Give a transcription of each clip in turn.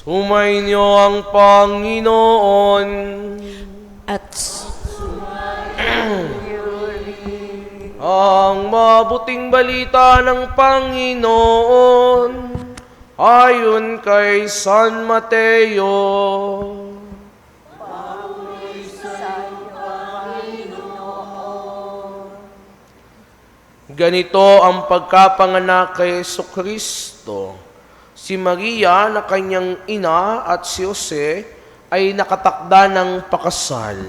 Sumainyo ang Panginoon. At Ang mabuting balita ng Panginoon ayon kay San Mateo. Ganito ang pagkapanganak kay Jesucristo. Si Maria na kanyang ina at si Jose ay nakatakda ng pakasal.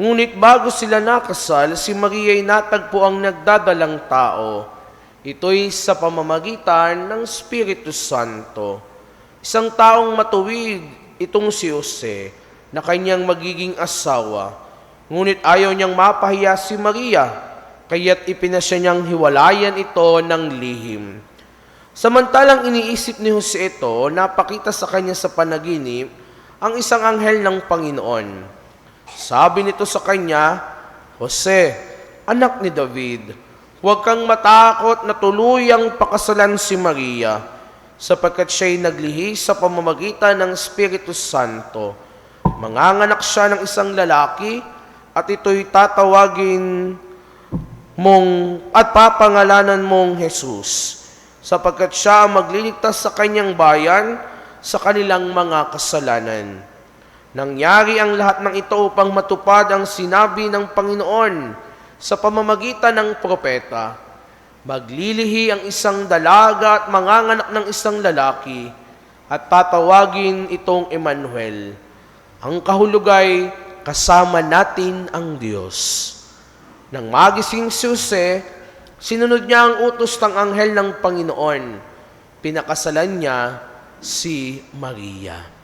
Ngunit bago sila nakasal, si Maria ay natagpo ang nagdadalang tao. Ito'y sa pamamagitan ng Espiritu Santo. Isang taong matuwid itong si Jose na kanyang magiging asawa. Ngunit ayaw niyang mapahiya si Maria, kaya't ipinasya niyang hiwalayan ito ng lihim. Samantalang iniisip ni Jose ito, napakita sa kanya sa panaginip ang isang anghel ng Panginoon. Sabi nito sa kanya, Jose, anak ni David, huwag kang matakot na tuluyang pakasalan si Maria, sapagkat siya'y naglihis sa pamamagitan ng Espiritu Santo. Manganganak siya ng isang lalaki, at ito'y tatawagin mong at papangalanan mong Jesus, sapagkat siya ang magliligtas sa kanyang bayan sa kanilang mga kasalanan. Nangyari ang lahat ng ito upang matupad ang sinabi ng Panginoon sa pamamagitan ng propeta. Maglilihi ang isang dalaga at manganganak ng isang lalaki, at tatawagin itong Emmanuel. Ang kahulugay, kasama natin ang Diyos. Nang magising si Jose, sinunod niya ang utos ng anghel ng Panginoon. Pinakasalan niya si Maria.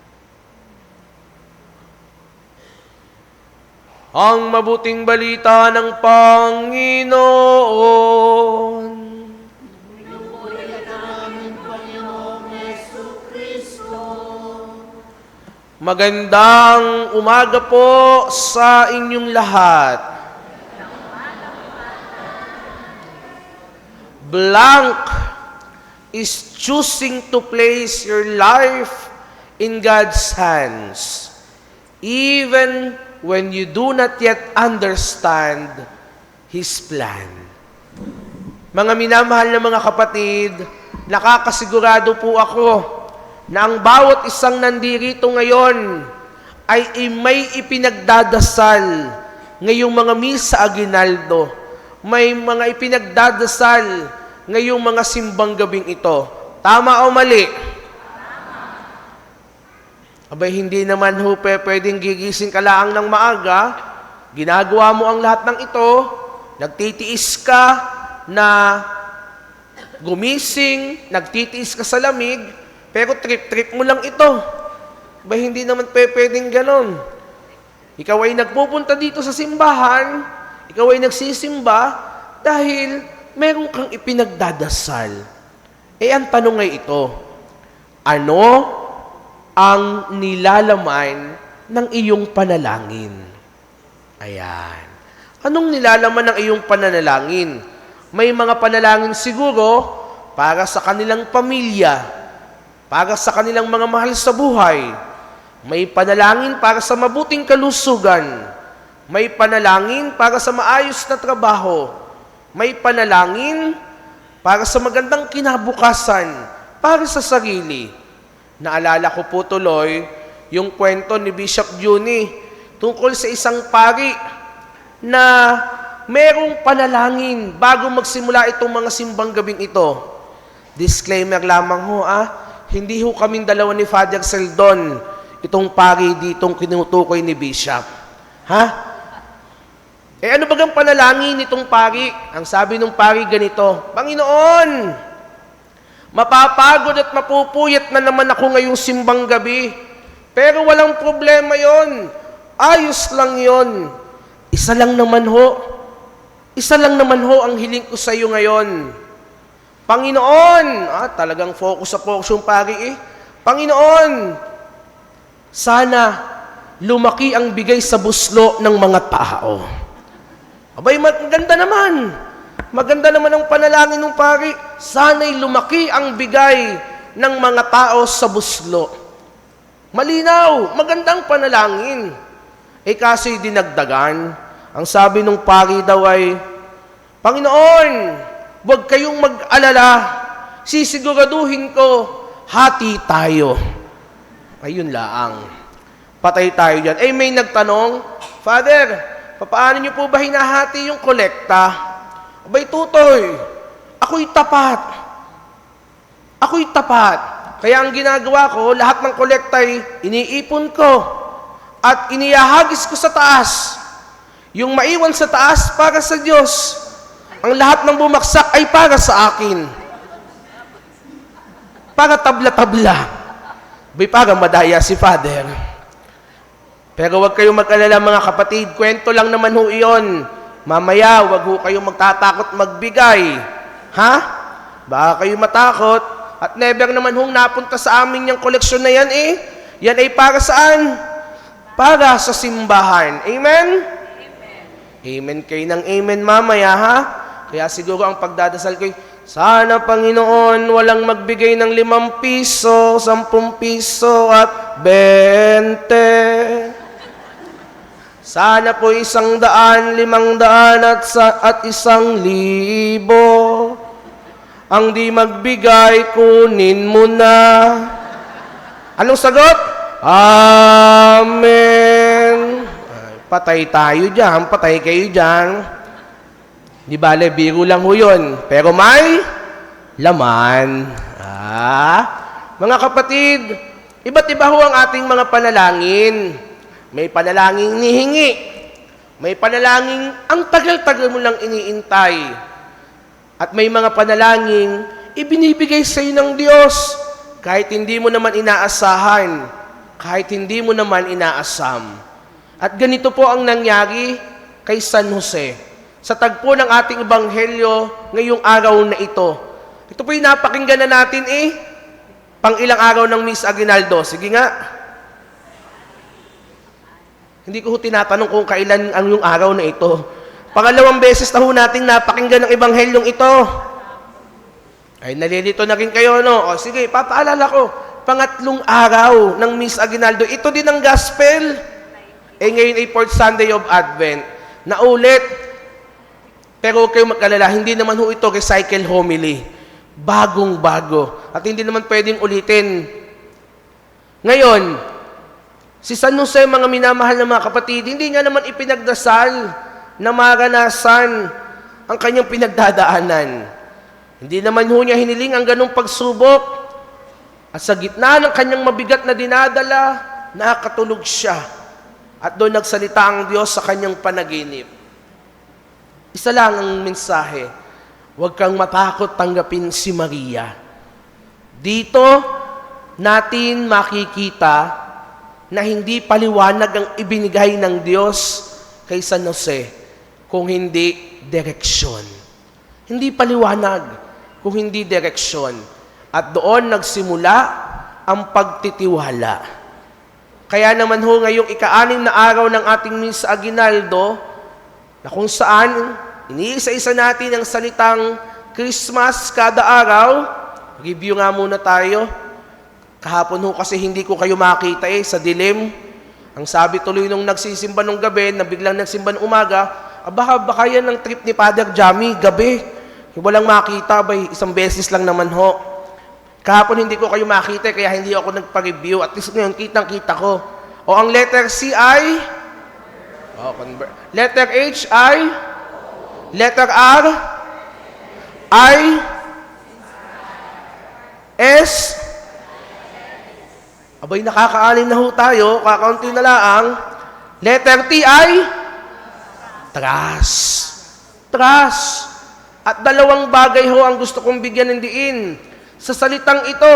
Ang mabuting balita ng Panginoon. Magandang umaga po sa inyong lahat. Blank is choosing to place your life in God's hands, even when you do not yet understand His plan. Mga minamahal na mga kapatid, nakakasigurado po ako na ang bawat isang nandirito ngayon ay may ipinagdadasal ngayong mga misa aguinaldo. May mga ipinagdadasal ngayong mga simbang gabing ito. Tama o mali? Abay, hindi naman ho pwedeng gigising ka lang ng maaga, ginagawa mo ang lahat ng ito, nagtitiis ka na gumising, nagtitiis ka sa lamig, pero trip-trip mo lang ito. Abay, hindi naman pwedeng ganon. Ikaw ay nagpupunta dito sa simbahan, ikaw ay nagsisimba dahil meron kang ipinagdadasal. Ang tanong ay ito, ano ang nilalaman ng iyong panalangin? Ayan. Anong nilalaman ng iyong pananalangin? May mga panalangin siguro para sa kanilang pamilya, para sa kanilang mga mahal sa buhay. May panalangin para sa mabuting kalusugan. May panalangin para sa maayos na trabaho. May panalangin para sa magandang kinabukasan, para sa sarili. Naalala ko po tuloy yung kwento ni Bishop Juni tungkol sa isang pari na merong panalangin bago magsimula itong mga simbang gabing ito. Disclaimer lamang ho, hindi ho kaming dalawa ni Father Seldon itong pari ditong kinutukoy ni Bishop. Ano bagang panalangin nitong pari? Ang sabi ng pari ganito, Panginoon, mapapagod at mapupuyat na naman ako ngayong simbang gabi, pero walang problema yon. Ayos lang yon. Isa lang naman ho ang hiling ko sa iyo ngayon. Panginoon, talagang focus yung pari Panginoon, sana lumaki ang bigay sa buslo ng mga tao. Abay, maganda naman. Maganda naman ang panalangin ng pari. Sana'y lumaki ang bigay ng mga tao sa buslo. Malinaw, magandang panalangin. Kaso'y dinagdagan. Ang sabi nung pari daw ay, Panginoon, huwag kayong mag-alala, sisiguraduhin ko, hati tayo. Ayun laang. Patay tayo dyan. May nagtanong, Father, paano niyo po ba hinahati yung kolekta? Abay, tutoy, ako'y tapat. Ako'y tapat. Kaya ang ginagawa ko, lahat ng kolekta ay iniipon ko at inihahagis ko sa taas. Yung maiwan sa taas para sa Diyos. Ang lahat ng bumaksak ay para sa akin. Para tabla-tabla. Bay, para madaya si Father. Pero wag kayong mag-alala mga kapatid, kwento lang naman ho iyon. Mamaya, wag ho kayong magtatakot magbigay. Ha? Baka kayo matakot at never naman hong napunta sa amin yung koleksyon na yan Yan ay para saan? Para sa simbahan. Amen? Amen kayo ng amen mamaya, ha? Kaya siguro ang pagdadasal ko, sana Panginoon walang magbigay ng 5 piso, 10 piso at 20. Sana po 100, 500 at 1,000. Ang di magbigay, kunin mo na. Anong sagot? Amen. Patay tayo dyan, patay kayo dyan. Di bale, biro lang ho yun. Pero may laman. Mga kapatid, iba't iba ho ang ating mga panalangin. May panalangin nihingi. May panalangin ang tagal-tagal mo lang iniintay. At may mga panalangin ibinibigay sa iyo ng Diyos kahit hindi mo naman inaasahan, kahit hindi mo naman inaasam. At ganito po ang nangyari kay San Jose. Sa tagpo ng ating ebanghelyo ngayong araw na ito. Ito po yung napakinggan na natin pang ilang araw ng Miss Aguinaldo. Sige nga. Hindi ko tinatanong kung kailan ang yung araw na ito. Pangalawang beses na ho nating napakinggan ng ebanghelyong ito. Ay, nalilito na rin kayo, no? O sige, papaalala ko. Pangatlong araw ng Miss Aguinaldo. Ito din ang gospel. Ngayon ay 4th Sunday of Advent. Naulit. Pero huwag kayong mag-alala, hindi naman ho ito recycle homily. Bagong-bago. At hindi naman pwedeng ulitin. Ngayon, si San Jose, mga minamahal na mga kapatid, hindi nga naman ipinagdasal na maranasan ang kanyang pinagdadaanan. Hindi naman ho niya hiniling ang ganong pagsubok. At sa gitna ng kanyang mabigat na dinadala, nakatulog siya. At doon nagsalita ang Diyos sa kanyang panaginip. Isa lang ang mensahe. Huwag kang matakot tanggapin si Maria. Dito natin makikita na hindi paliwanag ang ibinigay ng Diyos kay San Jose, kung hindi direksyon. Hindi paliwanag, kung hindi direksyon. At doon nagsimula ang pagtitiwala. Kaya naman ho ngayong ika-6 na araw ng ating Miss Aguinaldo, na kung saan iniisa-isa natin ang salitang Christmas kada araw. Review nga muna tayo. Kahapon ho kasi hindi ko kayo makita sa dilim. Ang sabi tuloy nung nagsisimba nung gabi, na biglang nagsimba ng umaga, baka yan ang trip ni Father Jamie, gabi. Walang makita, isang beses lang naman ho. Kahapon hindi ko kayo makita, kaya hindi ako nagpa-review. At least ngayon, kitang-kita ko. O ang letter C ay? Letter H ay? Letter R? I? S? Abay, nakakaalim na ho tayo. Kakaunti na lang. Letter T ay? Trust. Trust. At 2 bagay ho ang gusto kong bigyan ng diin sa salitang ito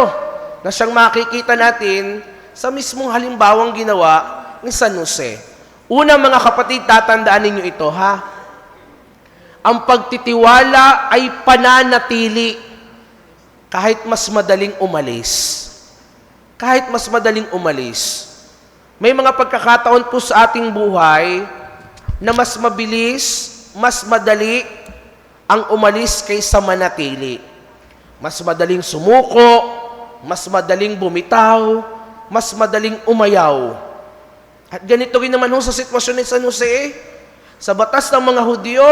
na siyang makikita natin sa mismong halimbawang ginawa ni San Jose. Una, mga kapatid, tatandaan ninyo ito, ha? Ang pagtitiwala ay pananatili kahit mas madaling umalis. Kahit mas madaling umalis. May mga pagkakataon po sa ating buhay na mas mabilis, mas madali ang umalis kaysa manatili. Mas madaling sumuko, mas madaling bumitaw, mas madaling umayaw. At ganito rin naman sa sitwasyon ni San Jose. Sa batas ng mga Hudyo,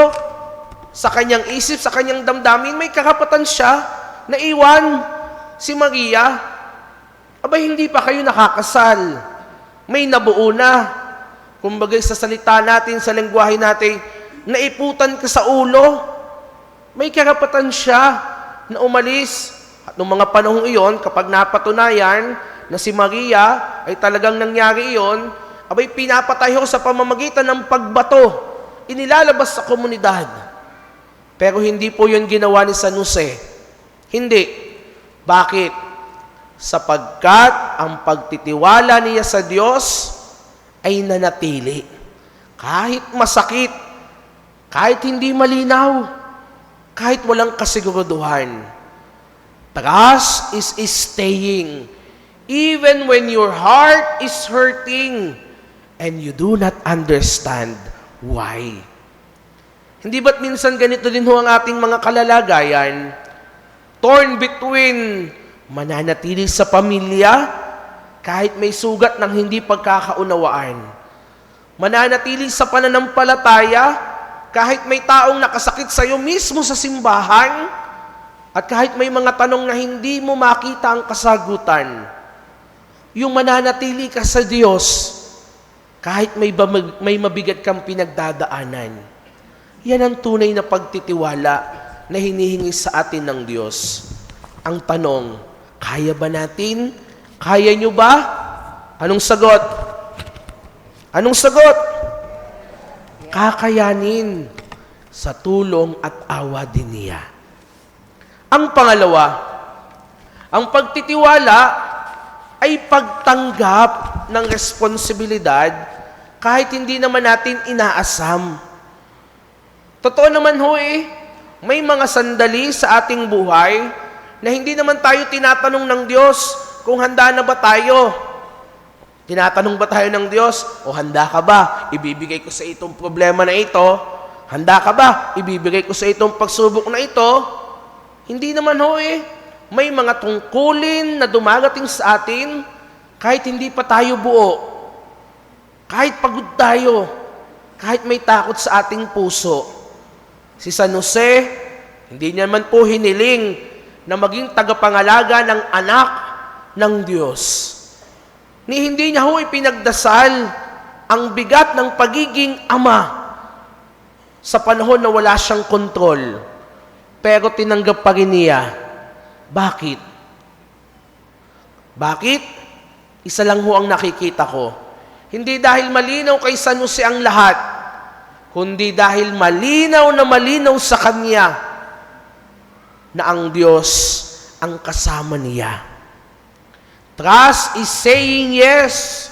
sa kanyang isip, sa kanyang damdamin, may karapatan siya na iwan si Maria. Abay, hindi pa kayo nakakasal. May nabuo na. Kumbaga sa salita natin, sa lengguwahe natin, naiputan ka sa ulo. May karapatan siya na umalis. At noong mga panahong iyon, kapag napatunayan na si Maria ay talagang nangyari iyon, abay pinapatay ho sa pamamagitan ng pagbato. Inilalabas sa komunidad. Pero hindi po yun ginawa ni San Jose. Hindi. Bakit? Sapagkat ang pagtitiwala niya sa Diyos ay nanatili. Kahit masakit, kahit hindi malinaw, kahit walang kasiguraduhan. Trust is staying even when your heart is hurting and you do not understand why. Hindi ba't minsan ganito din ho ang ating mga kalalagayan? Torn between mananatili sa pamilya kahit may sugat ng hindi pagkakaunawaan. Mananatili sa pananampalataya kahit may taong nakasakit sa iyo mismo sa simbahan at kahit may mga tanong na hindi mo makita ang kasagutan. Yung mananatili ka sa Diyos kahit may mabigat kang pinagdadaanan. Yan ang tunay na pagtitiwala na hinihingi sa atin ng Diyos. Ang tanong, kaya ba natin? Kaya nyo ba? Anong sagot? Anong sagot? Kakayanin sa tulong at awa din niya. Ang pangalawa, ang pagtitiwala ay pagtanggap ng responsibilidad kahit hindi naman natin inaasam. Totoo naman ho may mga sandali sa ating buhay na hindi naman tayo tinatanong ng Diyos kung handa na ba tayo. Tinatanong ba tayo ng Diyos, o handa ka ba? Ibibigay ko sa itong problema na ito. Handa ka ba? Ibibigay ko sa itong pagsubok na ito. Hindi naman ho may mga tungkulin na dumarating sa atin kahit hindi pa tayo buo. Kahit pagod tayo. Kahit may takot sa ating puso. Si San Jose, hindi niya man po hiniling na maging tagapangalaga ng anak ng Diyos. Hindi niya ho ipinagdasal ang bigat ng pagiging ama sa panahon na wala siyang kontrol. Pero tinanggap pa rin niya. Bakit? Bakit? Isa lang ho ang nakikita ko. Hindi dahil malinaw kay San Jose ang lahat, kundi dahil malinaw na malinaw sa kanya na ang Diyos ang kasama niya. Trust is saying yes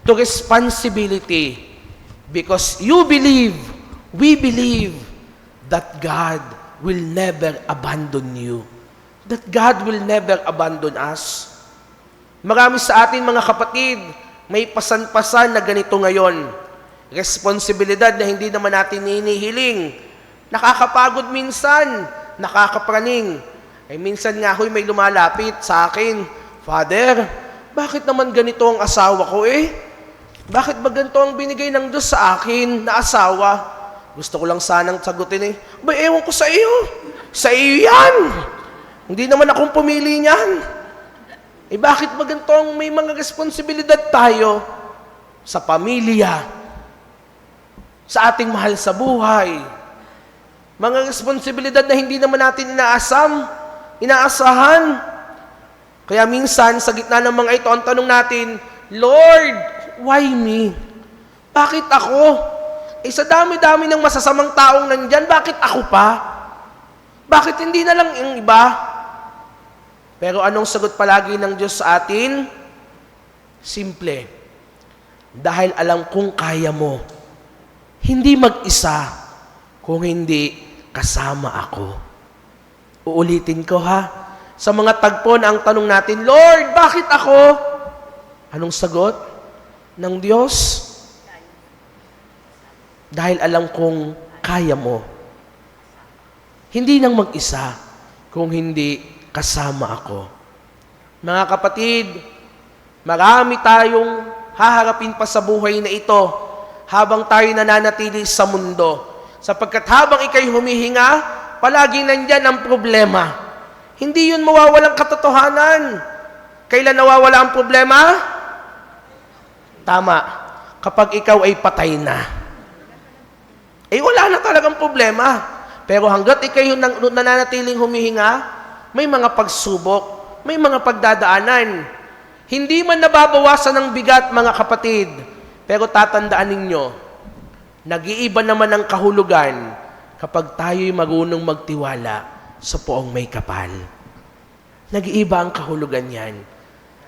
to responsibility because you believe, we believe that God will never abandon you. That God will never abandon us. Marami sa atin mga kapatid, may pasan-pasan na ganito ngayon. Responsibilidad na hindi naman natin hinihiling. Nakakapagod minsan, nakakapraning. Minsan nga ho'y may lumalapit sa akin, Father, bakit naman ganito ang asawa ko Bakit ba ganito ang binigay ng Diyos sa akin na asawa? Gusto ko lang sanang sagutin ewan ko sa iyo. Sa iyo yan. Hindi naman akong pumili niyan. Bakit ba ganito ang may mga responsibilidad tayo sa pamilya, sa ating mahal sa buhay? Mga responsibilidad na hindi naman natin inaasahan. Kaya minsan, sa gitna ng mga ito, ang tanong natin, Lord, why me? Bakit ako? Sa dami-dami ng masasamang taong nandyan, bakit ako pa? Bakit hindi na lang yung iba? Pero anong sagot palagi ng Diyos sa atin? Simple. Dahil alam kong kaya mo. Hindi mag-isa, kung hindi kasama ako. Uulitin ko Sa mga tagpo na ang tanong natin, Lord, bakit ako? Anong sagot ng Diyos? Dahil alam kong kaya mo. Hindi nang mag-isa, kung hindi kasama ako. Mga kapatid, marami tayong haharapin pa sa buhay na ito habang tayo nananatili sa mundo. Sapagkat habang ikay humihinga, palaging nandyan ang problema. Hindi yun mawawalang katotohanan. Kailan nawawala ang problema? Tama, kapag ikaw ay patay na. Wala na talagang problema. Pero hanggat ikay nananatiling humihinga, may mga pagsubok, may mga pagdadaanan. Hindi man nababawasan ng bigat, mga kapatid, pero tatandaan ninyo, nag-iiba naman ang kahulugan kapag tayo'y marunong magtiwala sa poong may kapal. Nag-iiba ang kahulugan yan.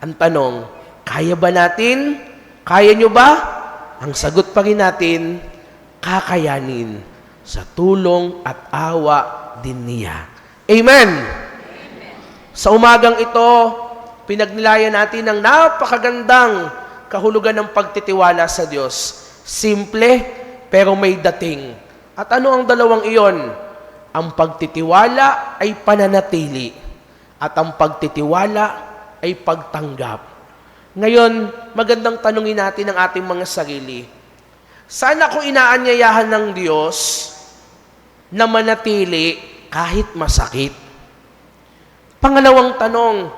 Ang tanong, kaya ba natin? Kaya nyo ba? Ang sagot pa rin natin, kakayanin sa tulong at awa din niya. Amen! Sa umagang ito, pinagnilayan natin ang napakagandang kahulugan ng pagtitiwala sa Diyos. Simple, pero may dating. At ano ang dalawang iyon? Ang pagtitiwala ay pananatili, at ang pagtitiwala ay pagtanggap. Ngayon, magandang tanungin natin ang ating mga sarili. Saan ako inaanyayahan ng Diyos na manatili kahit masakit? Pangalawang tanong,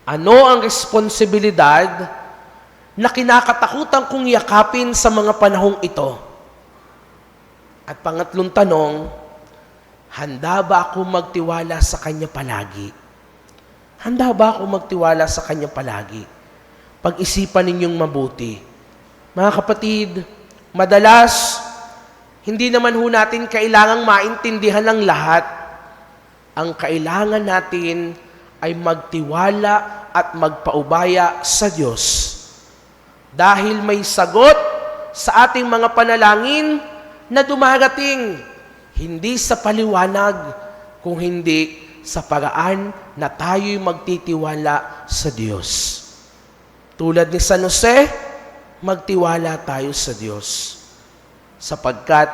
ano ang responsibilidad na kinakatakutan kong yakapin sa mga panahong ito? At pangatlong tanong, handa ba ako magtiwala sa Kanya palagi? Handa ba ako magtiwala sa Kanya palagi? Pag-isipan ninyong mabuti. Mga kapatid, madalas, hindi naman ho natin kailangang maintindihan ng lahat. Ang kailangan natin ay magtiwala at magpaubaya sa Diyos. Dahil may sagot sa ating mga panalangin na dumarating, hindi sa paliwanag, kung hindi sa paraan na tayo'y magtitiwala sa Diyos. Tulad ni San Jose, magtiwala tayo sa Diyos. Sapagkat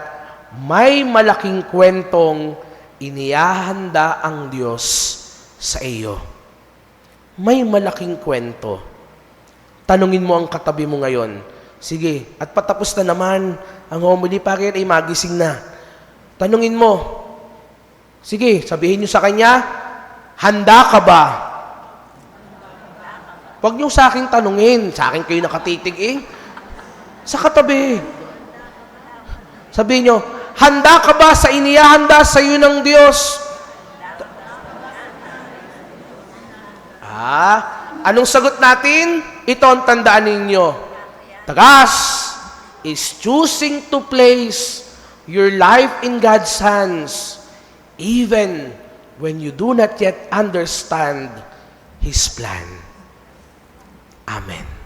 may malaking kwentong inihahanda ang Diyos sa iyo. May malaking kwento. Tanungin mo ang katabi mo ngayon. Sige, at patapos na naman ang homily prayer ay magising na. Tanungin mo. Sige, sabihin niyo sa kanya, handa ka ba? Huwag niyo sa akin tanungin. Sa akin kayo nakatitig Sa katabi. Sabihin niyo, handa ka ba sa inihahanda sa iyo ng Diyos? Anong sagot natin? Ito ang tandaan ninyo. Trust is choosing to place your life in God's hands even when you do not yet understand His plan. Amen.